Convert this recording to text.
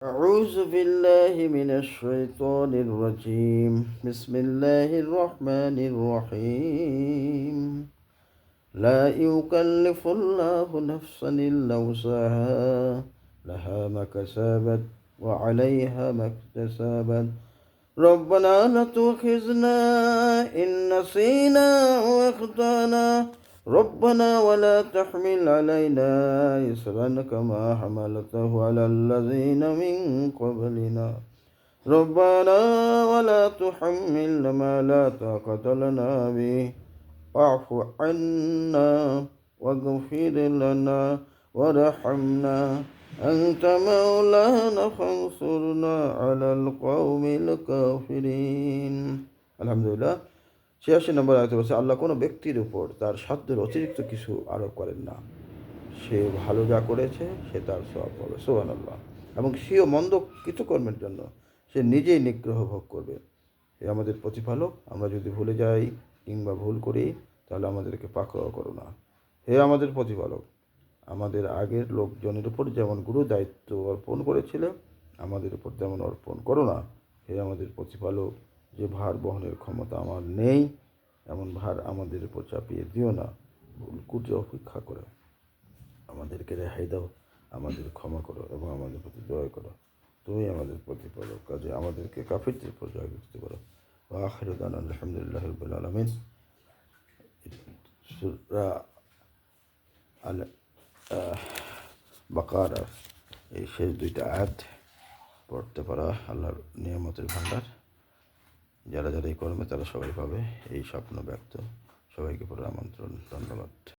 أعوذ بالله من الشيطان الرجيم بسم الله الرحمن الرحيم لا يكلف الله نفسا إلا وسعها لها ما كسبت وعليها ما اكتسبت ربنا لا تؤاخذنا إن نسينا وأخطأنا ربنا ولا تحمل علينا إصرا كما حملته على الذين من قبلنا ربنا ولا تحملنا ما لا طاقة لنا به واعف عنا واغفر لنا وارحمنا أنت مولانا فانصرنا على القوم الكافرين আলহামদুলিল্লাহ ৮৬ নম্বর আয়াতে বলছে আল্লাহ কোনো ব্যক্তির উপর তার সাধ্যের অতিরিক্ত কিছু আরোপ করেন না। সে ভালো যা করেছে সে তার সওয়াব পাবে, সুবহানাল্লাহ। এবং সেও মন্দ কৃতকর্মের জন্য সে নিজেই নিগ্রহ ভোগ করবে। এ আমাদের প্রতিপালক, আমরা যদি ভুলে যাই কিংবা ভুল করি তাহলে আমাদেরকে পাকড়াও করো না। হে আমাদের প্রতিপালক, আমাদের আগের লোকজনের উপর যেমন গুরু দায়িত্ব অর্পণ করেছিল আমাদের উপর তেমন অর্পণ করো না। হে আমাদের প্রতিপালক, যে ভার বহনের ক্ষমতা আমার নেই এমন ভার আমাদের উপর চাপিয়ে দিও না। ভুল কুটে অপেক্ষা করো, আমাদেরকে রেহাই দাও, আমাদের ক্ষমা করো এবং আমাদের প্রতি দয়া করো। তুমি আমাদের প্রতিপালক, কাজে আমাদেরকে কাফিরদের উপর জয়যুক্ত করো। আখিরু দাওয়ানা আলহামদুলিল্লাহি রাব্বিল আলামিন। সূরা আল বাকারা এই শেষ দুইটা আয়াত পড়তে পারা আল্লাহর নিয়ামতের ভান্ডার। যারা যারা এই কর্মে তারা সবাই পাবে, এই স্বপ্ন ব্যক্ত। সবাইকে পড়ার আমন্ত্রণ। ধন্যবাদ।